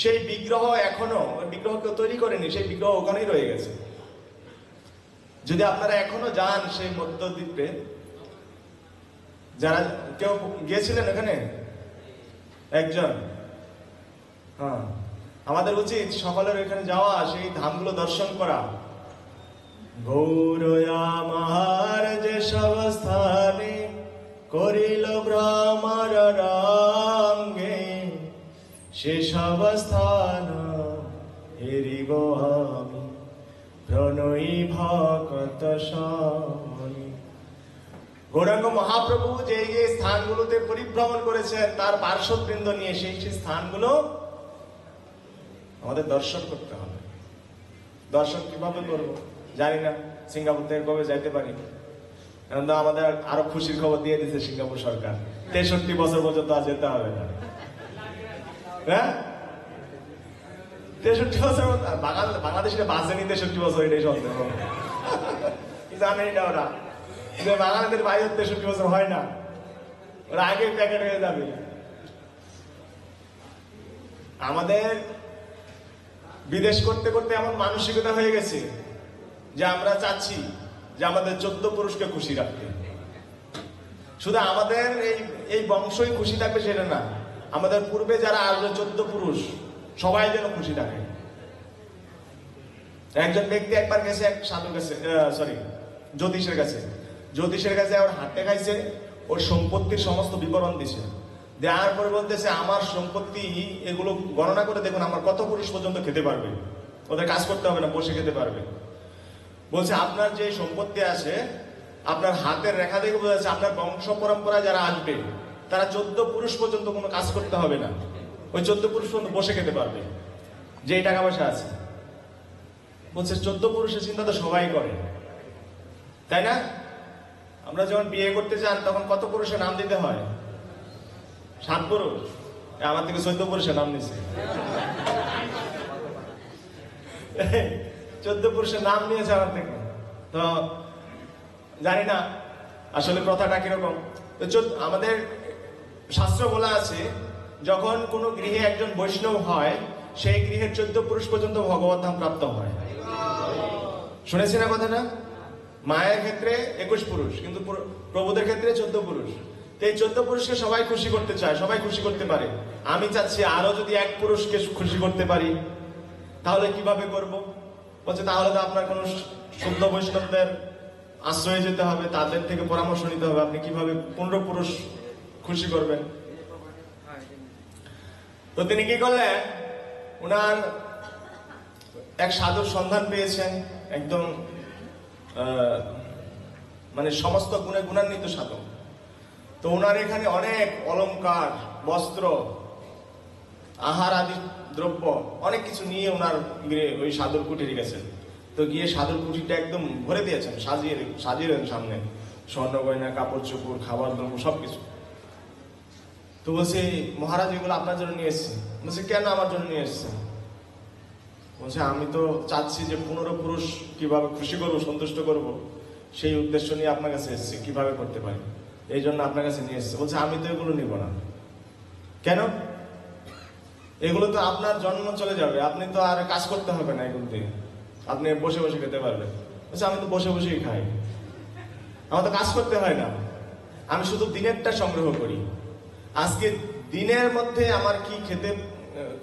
সেই বিগ্রহ এখনো, বিগ্রহ কেউ তৈরি করেনি, সেই বিগ্রহ ওখানেই রয়ে গেছে। যদি আপনারা এখনো যান সেই মধ্যদ্বীপে, যারা কেউ গিয়েছিলেন ওখানে একজন, হ্যাঁ, আমাদের উচিত সকলের এখানে যাওয়া, সেই ধামগুলো দর্শন করা। গৌরয়া মাহার যে সব স্থানে করিল ভ্রমর রঙ্গে, সে সব স্থান হেরিব আমি প্রণয়ী ভকত শনি। গৌরাঙ্গ মহাপ্রভু যে স্থানগুলোতে পরিভ্রমণ করেছেন তার পার্শ্ববৃন্দ নিয়ে, সেই স্থানগুলো আমাদের দর্শন করতে হবে। দর্শন কিভাবে করবো জানি না, সিঙ্গাপুর থেকে কবে যাইতে পারি। এখন তো আমাদের আরো খুশির খবর দিয়ে দিচ্ছে সিঙ্গাপুর সরকার, 63 বছর পর্যন্ত আর যেতে হবে না। হ্যাঁ, 63 বছর বাংলাদেশে বাঁচেনি 63 বছর, এটাই সন্দেহ। জানেই না ওরা যে বাঙালিদের বাইরে 63 বছর হয় না, ওরা আগে প্যাকেট হয়ে যাবে। আমাদের বিদেশ করতে করতে এমন মানসিকতা হয়ে গেছে যে আমরা চাচ্ছি যে আমাদের 14 পুরুষকে খুশি রাখতে। শুধু আমাদের এই বংশই খুশি থাকবে সেটা না, আমাদের পূর্বে যারা আসবে 14 পুরুষ সবাই যেন খুশি থাকে। একজন ব্যক্তি একবার গেছে এক সাধুর কাছে, জ্যোতিষের কাছে। জ্যোতিষের কাছে ওর হাতে খাইছে, ওর সম্পত্তির সমস্ত বিবরণ দিছে। দেওয়ার পরে বলতেছে, আমার সম্পত্তি এগুলো গণনা করে দেখুন আমার কত পুরুষ পর্যন্ত খেতে পারবে, ওদের কাজ করতে হবে না, বসে খেতে পারবে। বলছে আপনার যে সম্পত্তি আছে, আপনার হাতের রেখা দেখে বোঝা যাচ্ছে আপনার বংশ পরম্পরা যারা আসবে তারা 14 পুরুষ পর্যন্ত কোনো কাজ করতে হবে না, ওই 14 পুরুষ পর্যন্ত বসে খেতে পারবে, যেই টাকা পয়সা আছে। বলছে 14 পুরুষের চিন্তা তো সবাই করে, তাই না? আমরা যখন বিয়ে করতে চান তখন কত পুরুষের নাম দিতে হয়? 7 পুরুষ। আমার থেকে 14 পুরুষের নাম নিছে। 14 পুরুষের নাম নিয়েছে আমার থেকে। তো জানি না আসলে প্রথাটা কিরকম। আমাদের শাস্ত্র বলা আছে, যখন কোনো গৃহে একজন বৈষ্ণব হয় সেই গৃহের 14 পুরুষ পর্যন্ত ভগবত ধাম প্রাপ্ত হয়। শুনেছি না কথাটা? মায়ের ক্ষেত্রে 21 পুরুষ, কিন্তু প্রভুদের ক্ষেত্রে 14 পুরুষ। এই 14 পুরুষকে সবাই খুশি করতে চায়, সবাই খুশি করতে পারে। আমি চাচ্ছি আরো যদি এক পুরুষকে খুশি করতে পারি, তাহলে কিভাবে করব? বলছে তাহলে তো আপনার কোন শুদ্ধ বৈষ্ণবদের আশ্রয়ে যেতে হবে, তাদের থেকে পরামর্শ নিতে হবে, আপনি কিভাবে 15 পুরুষ খুশি করবেন। তো তিনি কি করলেন, উনার এক সাধুর সন্ধান পেয়েছেন, একদম মানে সমস্ত গুণে গুণান্বিত সাধু। তো উনার এখানে অনেক অলংকার, বস্ত্র, আহার আদি দ্রব্য অনেক কিছু নিয়ে উনার ওই সাধুর কুটিরে গেছেন। তো গিয়ে সাধুর কুটিরটা একদম ভরে দিয়েছেন, সাজিয়ে সামনে স্বর্ণ গয়না, কাপড় চোপড়, খাবার দ্রব্য সবকিছু। তো বলছে, মহারাজ এগুলো আপনার জন্য নিয়ে এসছে। বলছে কেন আমার জন্য নিয়ে এসছে? বলছে আমি তো চাচ্ছি যে 15 পুরুষ কিভাবে খুশি করবো, সন্তুষ্ট করব, সেই উদ্দেশ্য নিয়ে আপনার কাছে এসছে, কিভাবে করতে পারি এই জন্য আপনার কাছে নিয়ে এসছে। বলছে আমি তো এগুলো নিব না। কেন? এগুলো তো আপনার জন্ম চলে যাবে, আপনি তো আর কাজ করতে হবে না, এগুলো দিয়ে আপনি বসে বসে খেতে পারবেন। বলছে আমি তো বসে বসেই খাই, আমার তো কাজ করতে হয় না, আমি শুধু দিনেরটা সংগ্রহ করি। আজকে দিনের মধ্যে আমার কি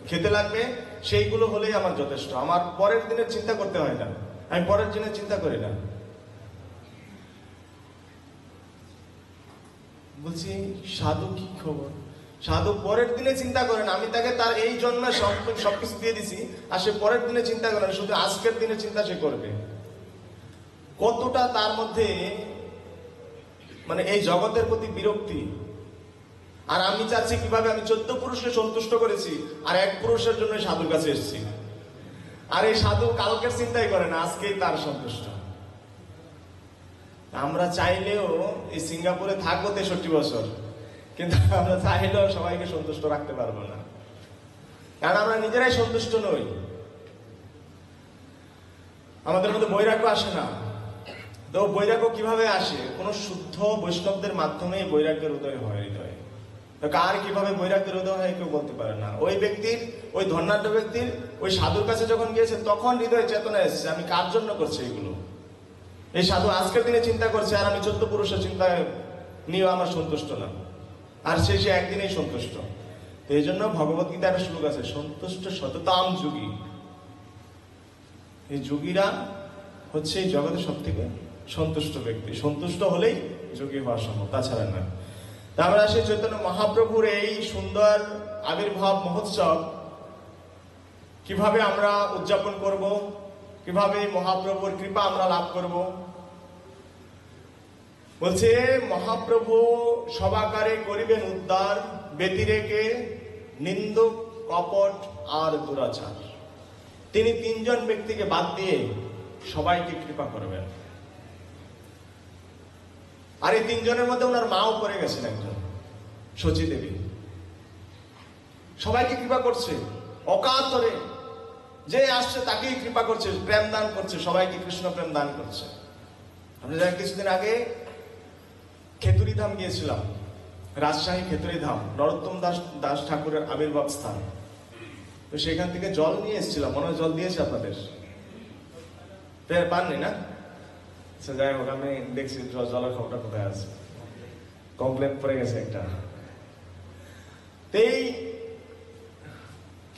খেতে লাগবে সেইগুলো হলেই আমার যথেষ্ট, আমার পরের দিনের চিন্তা করতে হয় না, আমি পরের দিনের চিন্তা করি না। বলছি সাধু কি খবর? সাধু পরের দিনে চিন্তা করেন, আমি তাকে তার এই জন্য সবকিছু দিয়ে দিছি, আর সে পরের দিনে চিন্তা করেন, শুধু আজকের দিনে চিন্তা সে করবে। কতটা তার মধ্যে মানে এই জগতের প্রতি বিরক্তি। আর আমি চাচ্ছি কিভাবে আমি 14 পুরুষকে সন্তুষ্ট করেছি, আর এক পুরুষের জন্য সাধুর কাছে এসেছি। আর এই সাধু কালকের চিন্তাই করে না, আজকেই তার সন্তুষ্ট। আমরা চাইলেও এই সিঙ্গাপুরে থাকবো 63 বছর, কিন্তু আমরা চাইলেও সবাইকে সন্তুষ্ট রাখতে পারবো না, কারণ আমরা নিজেরাই সন্তুষ্ট নই। আমাদের মধ্যে বৈরাগ্য আসে না। তো বৈরাগ্য কিভাবে আসে? কোন শুদ্ধ বৈষ্ণবদের মাধ্যমে বৈরাগ্যের উদয় হয় হৃদয়ে। তো কার কিভাবে বৈরাগ্যের উদয় হয় কেউ বলতে পারে না। ওই ব্যক্তির, ওই ধর্নাঢ্য ব্যক্তির ওই সাধুর কাছে যখন গিয়েছে তখন হৃদয় চেতনা এসেছে, আমি কার জন্য করছি এগুলো। এই সাধু আজকের দিনে চিন্তা করছে, আর আমি 14 পুরুষের চিন্তায় নিয়েও আমার সন্তুষ্ট না, আর সে একদিনেই সন্তুষ্ট। তো এই জন্য ভগবত গীতার একটা শ্লোক আছে, সন্তুষ্ট সততাম যোগী। এই যোগীরা হচ্ছে এই জগতে সব থেকে সন্তুষ্ট ব্যক্তি। সন্তুষ্ট হলেই যোগী হওয়া সম্ভব, তাছাড়া না। আমরা সেই চৈতন্য মহাপ্রভুর এই সুন্দর আবির্ভাব মহোৎসব কিভাবে আমরা উদযাপন করব, কিভাবে মহাপ্রভুর কৃপা আমরা লাভ করব। বলছে মহাপ্রভু সবাকারে করিবেন উদ্ধার, ব্যতিরেকে নিন্দুক কপট আর দুরাচার। তিনি 3 জন ব্যক্তিকে বাদ দিয়ে সবাইকে কৃপা করবেন। আর এই 3 জনের মধ্যে ওনার মাও পড়ে গেছেন, একজন শচী দেবী। সবাইকে কৃপা করছে অকাতরে, যে আসছে তাকেই কৃপা করছে, প্রেম দান করছে, সবাইকে কৃষ্ণ প্রেম দান করছে। আমরা যারা কিছুদিন আগে খেতুরি ধাম গিয়েছিলাম, রাজশাহী খেতুরি ধাম, নরোত্তম দাস ঠাকুরের আবির্ভাব স্থান। তো সেখান থেকে জল নিয়ে এসেছিলাম, মনে হয় জল দিয়েছে আপনাদের, পাননি না? যাই হোক, আমি দেখছি জলের খবরটা কোথায় আছে, কমপ্লেন পড়ে গেছে একটা। এই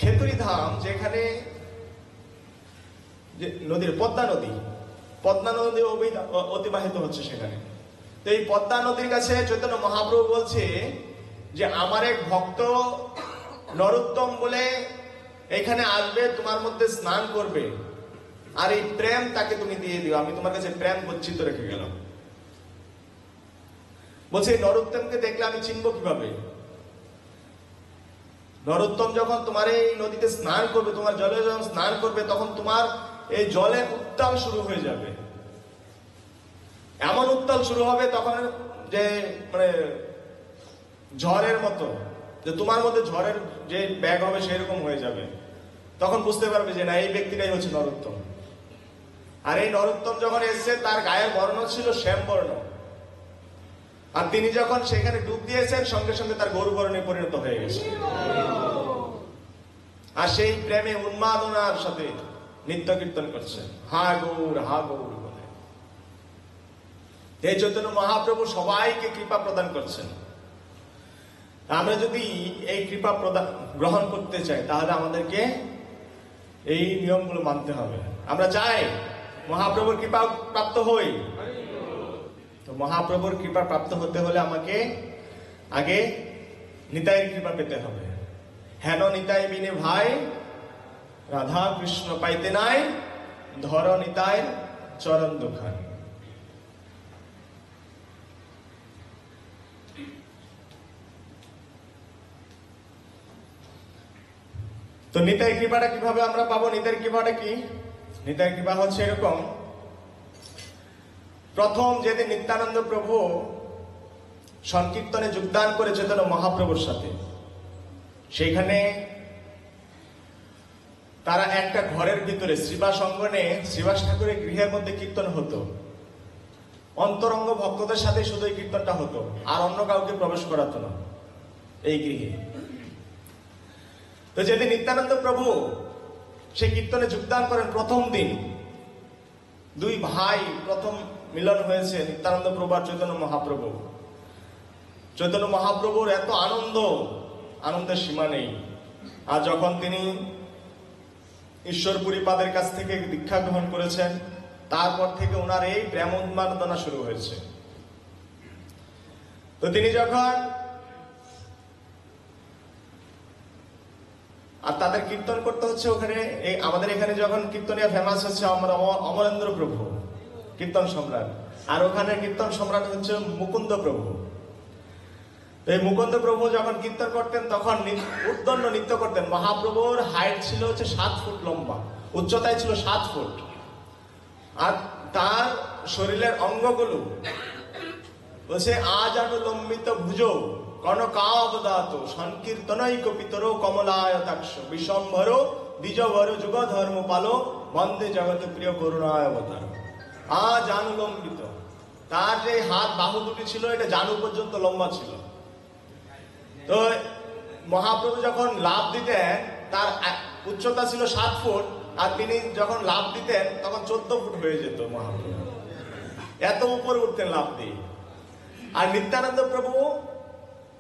খেতুরি ধাম যেখানে যে নদীর পদ্মা নদী অতিবাহিত হচ্ছে সেখানে। তো এই পদ্মা নদীর কাছে চৈতন্য মহাপ্রভু বলছে যে আমার এক ভক্ত নরোত্তম বলে এখানে আসবে, তোমার মধ্যে স্নান করবে, আর এই প্রেম তাকে তুমি দিয়ে দিও, আমি তোমার কাছে প্রেম গচ্ছিত রেখে গেলাম। বলছে নরোত্তমকে দেখলে আমি চিনবো কিভাবে? নরোত্তম যখন তোমার এই নদীতে স্নান করবে, তোমার জলে যখন স্নান করবে, তখন তোমার এই জলে উত্তাল শুরু হয়ে যাবে, এমন উত্তাল শুরু হবে তখন যে মানে ঝড়ের মতো, যে তোমার মধ্যে ঝড়ের যে ব্যাগ হবে সেরকম হয়ে যাবে। তখন বুঝতে পারবে যে না, এই ব্যক্তিটাই হচ্ছে নরোত্তম। আর এই নরোত্তম যখন এসছে, তার গায়ের বর্ণ ছিল শ্যাম বর্ণ, আর তিনি যখন সেখানে ডুব দিয়েছেন, সঙ্গে সঙ্গে তার গরু বর্ণে পরিণত হয়ে গেছে। আর সেই প্রেমে উন্মাদনার সাথে নিত্য কীর্তন করছে, হা গৌর বলে। এই চৈতন্য মহাপ্রভু সবাইকে কৃপা প্রদান করছেন। আমরা যদি এই কৃপা প্রদান গ্রহণ করতে চাই, তাহলে আমাদেরকে এই নিয়মগুলো মানতে হবে। আমরা চাই মহাপ্রভুর কৃপা প্রাপ্ত হই, তো মহাপ্রভুর কৃপা প্রাপ্ত হতে হলে আমাকে আগে নিতাইয়ের কৃপা পেতে হবে। হেন নিতাই বিনে ভাই, রাধা কৃষ্ণ পাইতে নাই, ধর নিতাইয়ের চরণ দুখানি। তো নিতাই কৃপাটা কিভাবে আমরা পাবো? নিতাই কৃপাটা কি? নিতাই কৃপা হচ্ছে এরকম, প্রথম যেদিন নিত্যানন্দ প্রভু সংকীর্তনে যোগদান করে চৈতন্য মহাপ্রভুর সাথে, সেখানে তারা একটা ঘরের ভিতরে শ্রীবাস অঙ্গনে, শ্রীবাস ঠাকুরের গৃহের মধ্যে কীর্তন হতো। অন্তরঙ্গ ভক্তদের সাথে শুধু এই কীর্তনটা হতো, আর অন্য কাউকে প্রবেশ করাতো না এই গৃহে। তো যেদিন নিত্যানন্দ প্রভু সেই কীর্তনে যোগদান করেন, প্রথম দিন 2 ভাই প্রথম মিলন হয়েছে, নিত্যানন্দ প্রভু আর চৈতন্য মহাপ্রভু। চৈতন্য মহাপ্রভুর এত আনন্দের সীমা নেই। আর যখন তিনি ঈশ্বরপুরীপাদের কাছ থেকে দীক্ষা গ্রহণ করেছেন, তারপর থেকে ওনার এই প্রেম উন্মাদনা শুরু হয়েছে। তো তিনি যখন, আর তাদের কীর্তন করতে হচ্ছে ওখানে, আমাদের এখানে যখন কীর্তনিয়া ফেমাস হচ্ছে অমরেন্দ্র প্রভু কীর্তন সম্রাট, আর ওখানে কীর্তন সম্রাট হচ্ছে মুকুন্দ প্রভু। এই মুকুন্দ প্রভু যখন কীর্তন করতেন, তখন উদ্দণ্ড নৃত্য করতেন। মহাপ্রভুর হাইট ছিল হচ্ছে 7 ফুট লম্বা, উচ্চতায় ছিল 7 ফুট, আর তার শরীরের অঙ্গগুলো বলছে আজানুলম্বিত ভুজ কনকাবদাত সংকীর্তনৈক পিতর কমলায়তাক্ষ বিশ্বম্ভর দ্বিজবর যুগ ধর্ম পালো বন্দে জগত প্রিয় করুণায় অবতার। জানুলম্বিত, তার যে হাত বাহু দুটি ছিল, এটা জানু পর্যন্ত লম্বা ছিল। তো মহাপ্রভু যখন লাফ দিতেন তার উচ্চতা ছিল 7 ফুট, আর তিনি যখন লাফ দিতেন তখন 14 ফুট হয়ে যেত মহাপ্রভু, এত উপরে উঠতেন লাফ দিয়ে। আর নিত্যানন্দ প্রভু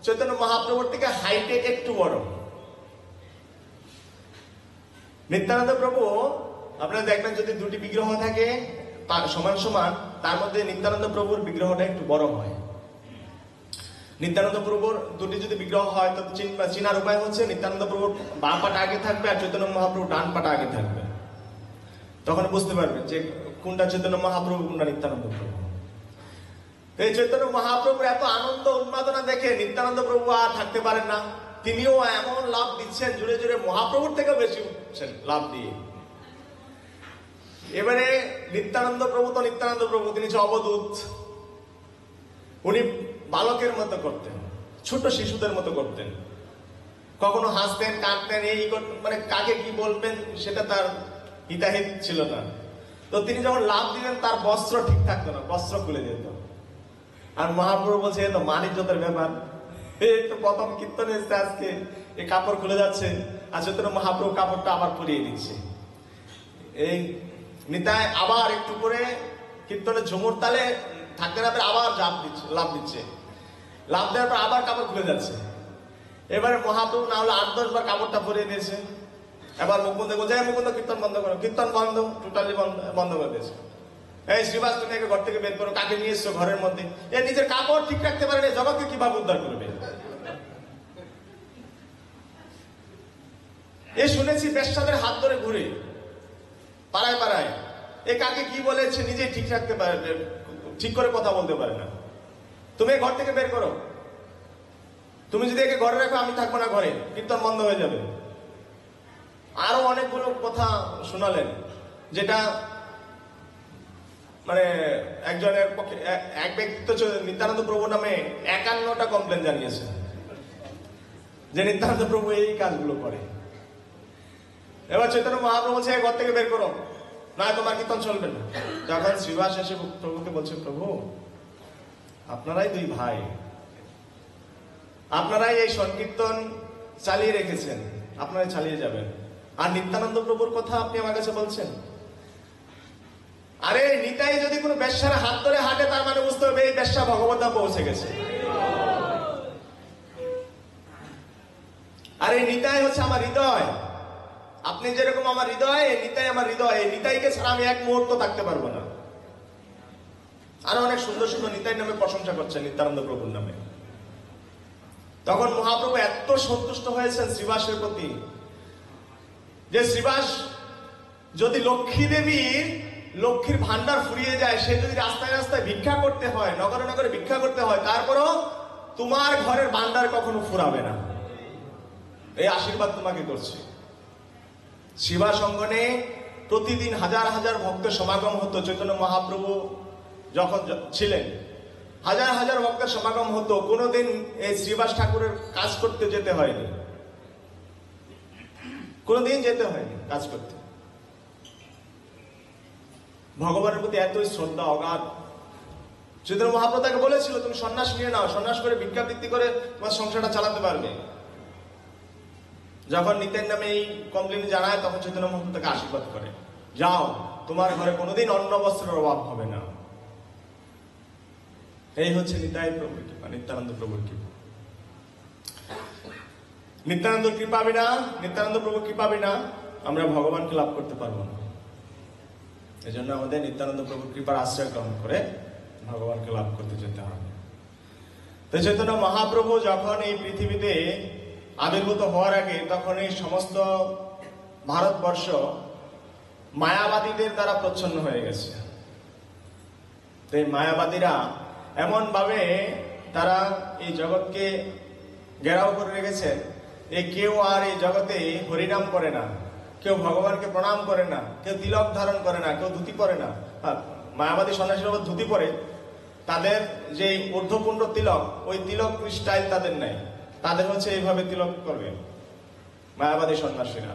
চৈতন্য মহাপ্রভুর থেকে হাইটে একটু বড়। নিত্যানন্দ প্রভু আপনারা দেখবেন যদি দুটি বিগ্রহ থাকে সমান সমান, তার মধ্যে নিত্যানন্দ প্রভুর বিগ্রহটা একটু বড় হয়। নিত্যানন্দ প্রভুর দুটি যদি বিগ্রহ হয় তো চিনার উপায় হচ্ছে নিত্যানন্দ প্রভুর বাম পাটা আগে থাকবে আর চৈতন্য মহাপ্রভু ডান পাটা আগে থাকবে, তখন বুঝতে পারবে যে কোনটা চৈতন্য মহাপ্রভু কোনটা নিত্যানন্দ প্রভু। এই চৈতন্য মহাপ্রভুর এত আনন্দ উন্মাদনা দেখে নিত্যানন্দ প্রভু আর থাকতে পারেন না, তিনিও এমন লাভ দিচ্ছেন জুড়ে জুড়ে, মহাপ্রভুর থেকে বেশি উঠছেন লাভ দিয়ে। এবারে নিত্যানন্দ প্রভু তো নিত্যানন্দ প্রভু, তিনি হচ্ছে অবধূত। উনি বালকের মতো করতেন, ছোট শিশুদের মতো করতেন, কখনো হাসতেন কাঁদতেন, এই মানে কাকে কি বলবেন সেটা তার হিতাহিত ছিল না। তো তিনি যখন লাভ দিলেন তার বস্ত্র ঠিক থাকতো না, বস্ত্র খুলে যেত। আর মহাপ্রভু বলছে এ তো মানিজ্যতার ব্যাপার, এই তো প্রথম কীর্তনে এসছে আজকে এই কাপড় খুলে যাচ্ছে, আর চৈতন্য মহাপ্রভু কাপড়টা আবার পরিয়ে দিচ্ছে। এই নিতাই আবার একটু করে কীর্তনে ঝুমুর তালে থাকতে না পেরে আবার লাভ দিচ্ছে, লাভ দেওয়ার পর আবার কাপড় খুলে যাচ্ছে। এবারে মহাপ্রভু না হলে 8-10 বার কাপড়টা পরিয়ে দিয়েছে। এবার মুকুন্দ বলছে মুকুন্দ কীর্তন বন্ধ করো, কীর্তন বন্ধ, টোটালি বন্ধ করে দিয়েছে। এই শ্রীবাস তুমি ঘর থেকে বের করো, কাকে নিয়ে এসছো ঘরের মধ্যে, এ নিজের কাপড় ঠিক রাখতে পারে না, জগৎকে কিভাবে উদ্ধার করবে? এ শুনেছি বেশ্যাদের হাত ধরে ঘুরে পাড়ায় পাড়ায়, এ কাকে কি বলেছে নিজে ঠিক রাখতে পারে, ঠিক করে কথা বলতে পারে না। তুমি ঘর থেকে বের করো, তুমি যদি একে ঘরে রাখো আমি থাকবো না ঘরে, কীর্তন বন্ধ হয়ে যাবে। আরো অনেকগুলো কথা শোনালেন, যেটা মানে একজনের পক্ষে এক ব্যক্তি তো নিত্যানন্দ প্রভু নামে 51টা কমপ্লেন জানিয়েছে যে নিত্যানন্দ প্রভু এই কাজগুলো করে। এবার চৈতন্য মহাপ্রভু বলছে ঘর থেকে বের করো, না তোমার কীর্তন চলবে না। যখন শ্রীবাস এসে প্রভুকে বলছে প্রভু আপনারাই 2 ভাই, আপনারাই এই সংকীর্তন চালিয়ে রেখেছেন, আপনারাই চালিয়ে যাবেন, আর নিত্যানন্দ প্রভুর কথা আপনি আমার কাছে বলছেন? আরে নিতাই যদি কোনো বেশ্যার হাত ধরে হাঁটে তার মানে বুঝতে হবে এই বেশ্যা ভগবদ্ধাম পৌঁছে গেছে। আর এই নিতাই হচ্ছে আমার হৃদয়, আপনি যেরকম আমার হৃদয়, এই নিতাই আমার হৃদয়, এই নিতাইকে ছাড়া আমি এক মুহূর্ত থাকতে পারবো না। আরো অনেক সুন্দর সুন্দর নিতাই নামে প্রশংসা করছেন নিত্যানন্দ প্রভুর নামে। তখন মহাপ্রভু এত সন্তুষ্ট হয়েছেন শ্রীবাসের প্রতি যে শ্রীবাস যদি লক্ষ্মী দেবীর লক্ষ্মীর ভান্ডার ফুরিয়ে যায়, সে যদি রাস্তায় রাস্তায় ভিক্ষা করতে হয়, নগরে নগরে ভিক্ষা করতে হয়, তারপরও তোমার ঘরের ভান্ডার কখনো ফুরাবে না, এই আশীর্বাদ তোমাকে করছে। শিবাস অঙ্গনে প্রতিদিন হাজার হাজার ভক্তের সমাগম হতো। চৈতন্য মহাপ্রভু যখন ছিলেন হাজার হাজার ভক্তের সমাগম হতো, কোনোদিন এই শ্রীবাস ঠাকুরের কাজ করতে যেতে হয়নি, কোনোদিন যেতে হয়নি কাজ করতে। ভগবানের প্রতি এতই শ্রদ্ধা অগাধ। চৈতন্য মহাপ্রভু তাকে বলেছিল তুমি সন্ন্যাস নিয়ে নাও, সন্ন্যাস করে ভিক্ষাবৃত্তি করে তোমার সংসারটা চালাতে পারবে। যখন নিতাই নামে এই কমপ্লেন জানায় তখন চৈতন্য মহাপ্রভু তাকে আশীর্বাদ করে, যাও তোমার ঘরে কোনোদিন অন্ন বস্ত্রের অভাব হবে না। এই হচ্ছে নিতাই প্রভুর কৃপা, নিত্যানন্দ প্রভুর কৃপা। নিত্যানন্দ কৃপা বিনা, নিত্যানন্দ প্রভুর কৃপা বিনা আমরা ভগবানকে লাভ করতে পারবো না। এই জন্য আমাদের নিত্যানন্দ প্রভুর কৃপার আশ্রয় গ্রহণ করে ভগবানকে লাভ করতে যেতে হবে। তো চৈতন্য মহাপ্রভু যখন এই পৃথিবীতে আবির্ভূত হওয়ার আগে তখন এই সমস্ত ভারতবর্ষ মায়াবাদীদের দ্বারা প্রচ্ছন্ন হয়ে গেছে। তো এই মায়াবাদীরা এমন ভাবে তারা এই জগৎকে ঘেরাও করে রেখেছে, কেউ আর এই জগতে হরিনাম করে না, কেউ ভগবানকে প্রণাম করে না, কেউ তিলক ধারণ করে না, কেউ ধুতি পরে না। মায়াবাদী সন্ন্যাসীর উপর ধুতি পরে, তাদের যে ঊর্ধ্বপুণ্ড তিলক, ওই তিলক স্টাইল তাদের নাই, তাদের হচ্ছে এইভাবে তিলক করবে মায়াবাদী সন্ন্যাসীরা।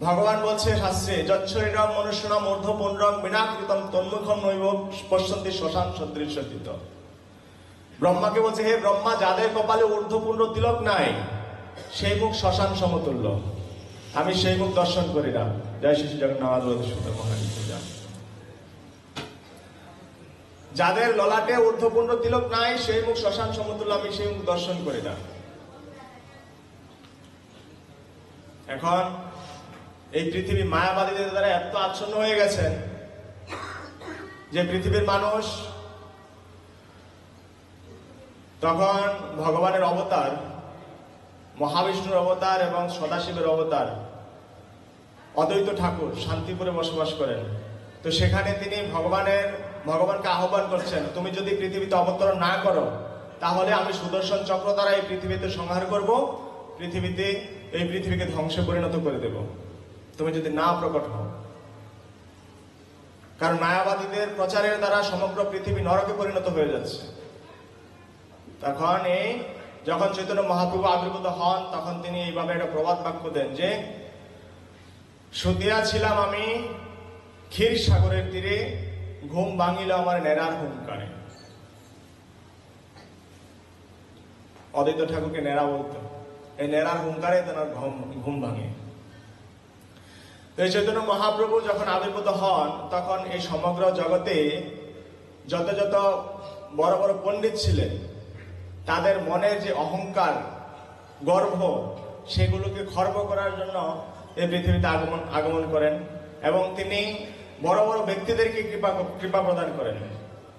ভগবান বলছে শাস্ত্রে যচ্ছরিরম মনুষ্যনাম ঊর্ধ্বপুণ্ড্রম বিনাকৃতম তন্মুখম নৈব পশ্যন্তি শ্মশান সদৃশ্যতিত। ব্রহ্মাকে বলছে, হে ব্রহ্মা, যাদের কপালে ঊর্ধ্বপুণ্ড তিলক নাই সেই মুখ শ্মশান সমতুল্য, আমি সেই মুখ দর্শন করি না। জয় শ্রী জগন্নাথ সুন্দর মহারাজ। যাদের ললাটে ঊর্ধ্বপুণ্ড তিলক নাই সেই মুখ শ্মশান সমতুল্য, আমি সেই মুখ দর্শন করি না। এখন এই পৃথিবী মায়াবাদীদের দ্বারা এত আচ্ছন্ন হয়ে গেছেন যে পৃথিবীর মানুষ তখন ভগবানের অবতার, মহাবিষ্ণুর অবতার এবং সদাশিবের অবতার অদ্বৈত ঠাকুর শান্তিপুরে বসবাস করেন। তো সেখানে তিনি ভগবানকে আহ্বান করছেন, তুমি যদি পৃথিবীতে অবতরণ না করো তাহলে আমি সুদর্শন চক্র দ্বারা এই পৃথিবীতে সংহার করব, এই পৃথিবীকে ধ্বংসে পরিণত করে দেব, তুমি যদি না প্রকট হও। কারণ মায়াবাদীদের প্রচারের দ্বারা সমগ্র পৃথিবী নরকে পরিণত হয়ে যাচ্ছে। তখন যখন চৈতন্য মহাপ্রভু আবির্ভূত হন তখন তিনি এইভাবে একটা প্রবাদ বাক্য দেন যে, শুতিয়া ছিলাম আমি ক্ষীর সাগরের তীরে, ঘুম ভাঙিল আমার নেড়ার হুঙ্কারে। অদ্বৈত ঠাকুরকে নেড়া বলতো, এই নেড়ার হুঙ্কারে তার ঘুম ভাঙে। তো এই চৈতন্য মহাপ্রভু যখন আবির্ভূত হন তখন এই সমগ্র জগতে যত যত বড় বড় পণ্ডিত ছিলেন তাদের মনের যে অহংকার, গর্ব, সেগুলোকে খর্ব করার জন্য এই পৃথিবীতে আগমন করেন এবং তিনি বড় বড় ব্যক্তিদেরকে কৃপা প্রদান করেন।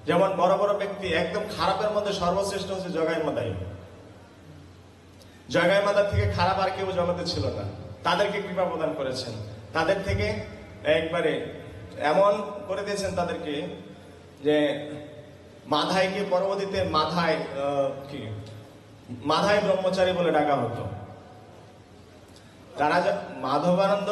যেমন বড় বড় ব্যক্তি, একদম খারাপের মধ্যে সর্বশ্রেষ্ঠ হচ্ছে জগাই মাদাই। জগাই মাদার থেকে খারাপ আর কেউ জগতে ছিল না, তাদেরকে কৃপা প্রদান করেছেন। তাদের থেকে একবারে এমন করে দিয়েছেন তাদেরকে যে মাধাইকে পরবর্তীতে মাধাই ব্রহ্মচারী বলে ডাকা হতো। তারা মাধবানন্দ